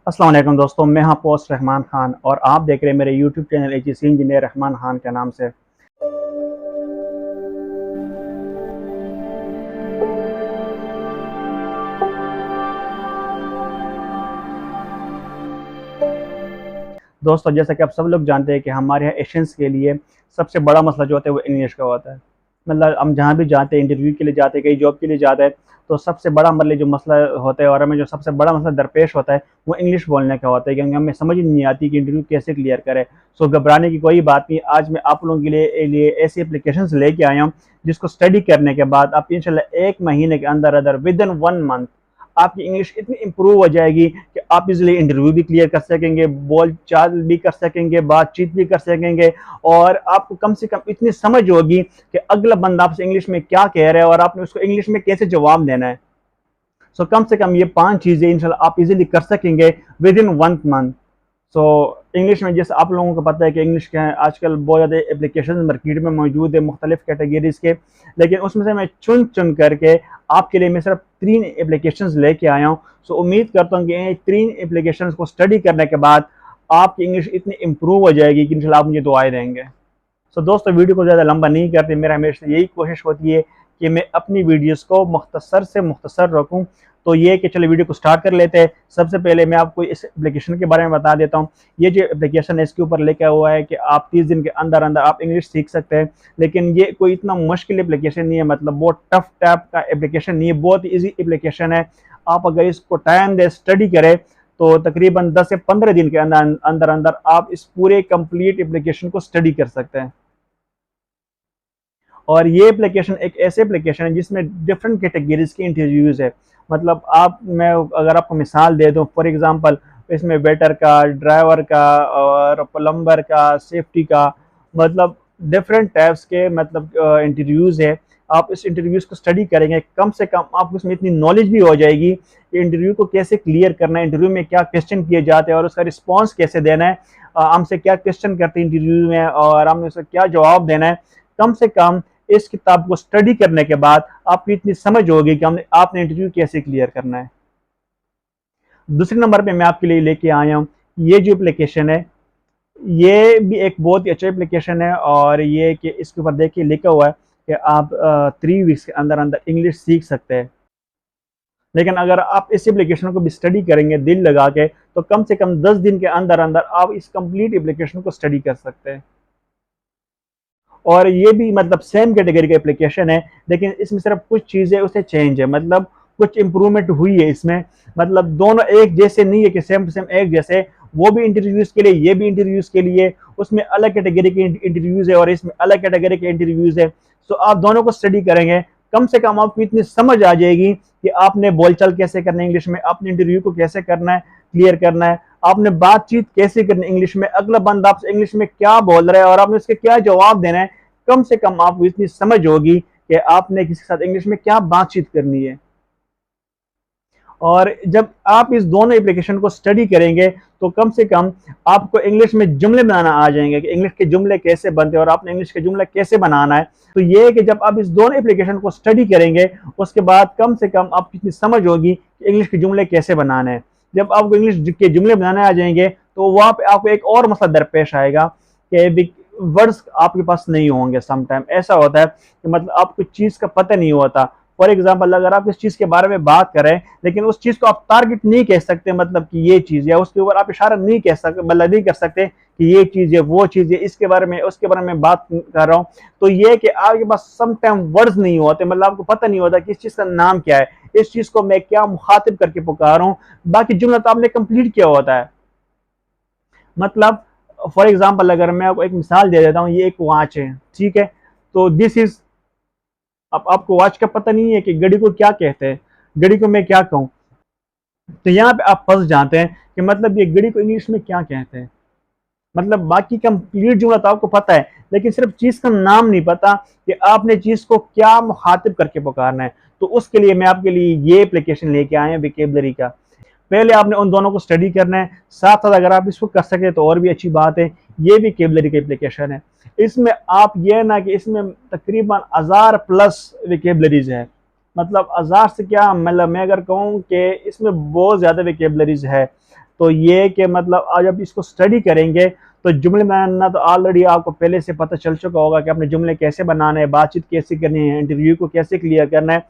अस्सलाम वालेकुम दोस्तों, मैं हाँ पोस्ट रहमान ख़ान और आप देख रहे हैं मेरे YouTube channel AGC engineer Rahman Khan के नाम से। दोस्तों, जैसा कि आप सब लोग जानते हैं कि हमारे यहाँ एशियंस के लिए सबसे बड़ा मसला जो होता है वो इंग्लिश का होता है। मतलब हम जहाँ भी जाते हैं, इंटरव्यू के लिए जाते हैं, कहीं जॉब के लिए जाते हैं, तो सबसे बड़ा मतलब जो मसला होता है और हमें जो सबसे बड़ा मसला दरपेश होता है वो इंग्लिश बोलने का होता है, क्योंकि हमें समझ ही नहीं आती कि इंटरव्यू कैसे क्लियर करें। सो घबराने की कोई बात नहीं। आज मैं आप लोगों के लिए ऐसी एप्लीकेशन लेके आया हूँ जिसको स्टडी करने के बाद आप इंशाल्लाह 1 महीने के अंदर अंदर विद इन 1 मंथ आपकी इंग्लिश इतनी इम्प्रूव हो जाएगी कि आप इजीली इंटरव्यू भी क्लियर कर सकेंगे, बोल चाल भी कर सकेंगे, बातचीत भी कर सकेंगे और आपको कम से कम इतनी समझ होगी कि अगला बंदा आपसे इंग्लिश में क्या कह रहा है और आपने उसको इंग्लिश में कैसे जवाब देना है। सो कम से कम ये 5 चीज़ें इंशाल्लाह आप इजीली कर सकेंगे with in 1 month. So English में जैसे आप लोगों को पता है कि इंग्लिश के आजकल बहुत ज़्यादा एप्लीकेशन मार्केट में मौजूद है मुख्तलिफ कैटेगरीज के, लेकिन उसमें से मैं चुन चुन करके आपके लिए मैं सिर्फ 3 एप्लीकेशन लेके आया हूँ। सो उम्मीद करता हूँ कि इन 3 एप्लीकेशन को स्टडी करने के बाद आपकी इंग्लिश इतनी इम्प्रूव हो जाएगी कि इंशाल्लाह आप मुझे दुआएं देंगे। सो दोस्तों, वीडियो को ज़्यादा लंबा नहीं करते, मेरा हमेशा यही कोशिश होती है कि मैं अपनी वीडियोस को मुख्तसर से मुख्तसर रखूं। तो ये कि चलो वीडियो को स्टार्ट कर लेते हैं। सबसे पहले मैं आपको इस एप्लीकेशन के बारे में बता देता हूँ। ये जो एप्लीकेशन है इसके ऊपर लिखा हुआ है कि आप 30 दिन के अंदर अंदर आप इंग्लिश सीख सकते हैं, लेकिन ये कोई इतना मुश्किल एप्लीकेशन नहीं है, मतलब बहुत टफ टाइप का एप्लीकेशन नहीं है, बहुत ईजी एप्लीकेशन है। आप अगर इसको टाइम दे स्टडी करें तो तकरीबन 10 से 15 दिन के अंदर अंदर अंदर आप इस पूरे कंप्लीट एप्लीकेशन को स्टडी कर सकते हैं। और ये एप्लीकेशन एक ऐसे एप्लीकेशन है जिसमें डिफरेंट कैटेगरीज के इंटरव्यूज़ है। मतलब आप मैं अगर आपको मिसाल दे दूं, फॉर एग्जांपल इसमें वेटर का, ड्राइवर का और प्लम्बर का, सेफ्टी का, मतलब डिफरेंट टाइप्स के मतलब इंटरव्यूज़ है। आप इस इंटरव्यूज़ को स्टडी करेंगे, कम से कम आपको इसमें इतनी नॉलेज भी हो जाएगी कि इंटरव्यू को कैसे क्लियर करना है, इंटरव्यू में क्या क्वेश्चन किए जाते हैं और उसका रिस्पॉन्स कैसे देना है, हमसे क्या क्वेश्चन करते हैं इंटरव्यू में और हमने उसका क्या जवाब देना है। कम से कम इस किताब को स्टडी करने के बाद आपको इतनी समझ होगी कि हमने आपने इंटरव्यू कैसे क्लियर करना है। दूसरे नंबर पे मैं आपके लिए लेके आया हूँ ये जो एप्लीकेशन है, ये भी एक बहुत ही अच्छा एप्लीकेशन है और ये कि इसके ऊपर देखिए लिखा हुआ है कि आप 3 वीक्स के अंदर अंदर इंग्लिश सीख सकते हैं। लेकिन अगर आप इस एप्लीकेशन को भी स्टडी करेंगे दिल लगा के तो कम से कम 10 दिन के अंदर अंदर आप इस कंप्लीट एप्लीकेशन को स्टडी कर सकते हैं। और ये भी मतलब सेम कैटेगरी का एप्लीकेशन है, लेकिन इसमें सिर्फ कुछ चीज़ें उसे चेंज है, मतलब कुछ इम्प्रूवमेंट हुई है इसमें। मतलब दोनों एक जैसे नहीं है कि सेम टू सेम एक जैसे, वो भी इंटरव्यूज़ के लिए, ये भी इंटरव्यूज़ के लिए, उसमें अलग कैटेगरी के इंटरव्यूज़ है और इसमें अलग कैटेगरी के इंटरव्यूज़ है। सो आप दोनों को स्टडी करेंगे, कम से कम आपको इतनी समझ आ जाएगी कि आपने बोलचाल कैसे करना है इंग्लिश में, आपने इंटरव्यू को कैसे करना है, क्लियर करना है, आपने बातचीत कैसे करनी है इंग्लिश में, अगला बंदा आपसे इंग्लिश में क्या बोल रहा है और आपने उसके क्या जवाब देना है। कम से कम आपको इतनी समझ होगी कि आपने किसी के साथ इंग्लिश में क्या बातचीत करनी है। और जब आप इस दोनों एप्लीकेशन को स्टडी करेंगे तो कम से कम आपको इंग्लिश में जुमले बनाना आ जाएंगे कि इंग्लिश के जुमले कैसे बनते हैं और आपने इंग्लिश के जुमले कैसे बनाना है। तो ये है कि जब आप इस दोनों एप्लीकेशन को स्टडी करेंगे उसके बाद कम से कम आपको इतनी समझ होगी कि इंग्लिश के जुमले कैसे बनाने हैं। जब आपको इंग्लिश के जुमले बनाने आ जाएंगे तो वहाँ पे आपको एक और मसला दरपेश आएगा कि वर्ड्स आपके पास नहीं होंगे। समटाइम ऐसा होता है कि मतलब आपको चीज़ का पता नहीं होता। फॉर एग्जाम्पल अगर आप इस चीज़ के बारे में बात करें लेकिन उस चीज़ को आप टारगेट नहीं कह सकते, मतलब कि ये चीज़, या उसके ऊपर आप इशारा नहीं कह सकते, मतलब नहीं कर सकते कि ये चीज़ है, वो चीज़ है, इसके बारे में उसके बारे में बात कर रहा हूँ। तो ये कि आपके पास समटाइम वर्ड्स नहीं होते, मतलब आपको पता नहीं होता कि इस चीज़ का नाम क्या है, इस चीज़ को मैं क्या मुखातिब करके पुकार रहा हूँ। बाकी जुमला तो आपने कंप्लीट किया होता है। मतलब फॉर एग्जाम्पल अगर मैं आपको एक मिसाल दे देता हूँ, ये एक वॉच है, ठीक है, तो दिस इज, अब आपको वॉच का पता नहीं है कि घड़ी को क्या कहते हैं, घड़ी को मैं क्या कहूँ, तो यहाँ पे आप फंस जाते हैं कि मतलब ये घड़ी को इंग्लिश में क्या कहते हैं। मतलब बाकी कंप्लीट जुमला तो आपको पता है लेकिन सिर्फ चीज़ का नाम नहीं पता कि आपने चीज़ को क्या मुखातिब करके पुकारना है। तो उसके लिए मैं आपके लिए ये एप्लीकेशन लेके आए हैं विकेबलरी का। पहले आपने उन दोनों को स्टडी करना है, साथ साथ अगर आप इसको कर सके तो और भी अच्छी बात है। ये भी केबलरी का एप्लीकेशन है, इसमें आप ये ना कि इसमें तकरीबन 1000+ विकेबलरीज है। मतलब 1000 से क्या, मतलब मैं अगर कहूँ कि इसमें बहुत ज़्यादा विकेबलरीज है। तो ये कि मतलब आज आप इसको स्टडी करेंगे तो जुमले बनाना तो ऑलरेडी आपको पहले से पता चल चुका होगा कि अपने जुमले कैसे बनाने हैं, बातचीत कैसे करनी है, इंटरव्यू को कैसे क्लियर करना है।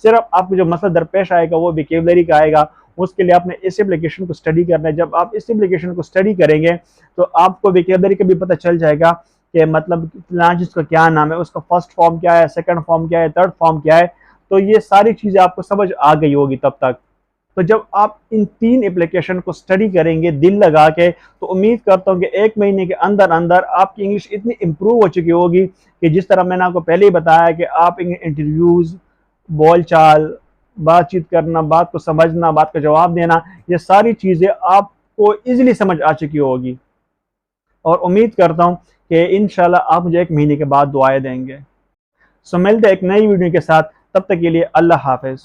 सिर्फ आपको जो मसला दरपेश आएगा वो वोकैबुलरी का आएगा, उसके लिए आपने इस एप्लीकेशन को स्टडी करना है। जब आप इस एप्लीकेशन को स्टडी करेंगे तो आपको वोकैबुलरी का भी पता चल जाएगा कि मतलब फलां चीज़ का क्या नाम है, उसका फर्स्ट फॉर्म क्या है, सेकंड फॉर्म क्या है, थर्ड फॉर्म क्या है। तो ये सारी चीज़ें आपको समझ आ गई होगी तब तक। तो जब आप इन 3 एप्लीकेशन को स्टडी करेंगे दिल लगा के, तो उम्मीद करता हूँ कि 1 महीने के अंदर अंदर आपकी इंग्लिश इतनी इम्प्रूव हो चुकी होगी कि जिस तरह मैंने आपको पहले ही बताया कि आप इंटरव्यूज़, बोल चाल, बातचीत करना, बात को समझना, बात का जवाब देना, ये सारी चीज़ें आपको ईज़िली समझ आ चुकी होगी। और उम्मीद करता हूँ कि इंशाल्लाह आप मुझे 1 महीने के बाद दुआएँ देंगे। सो मिलते हैं एक नई वीडियो के साथ, तब तक के लिए अल्लाह हाफ़िज़।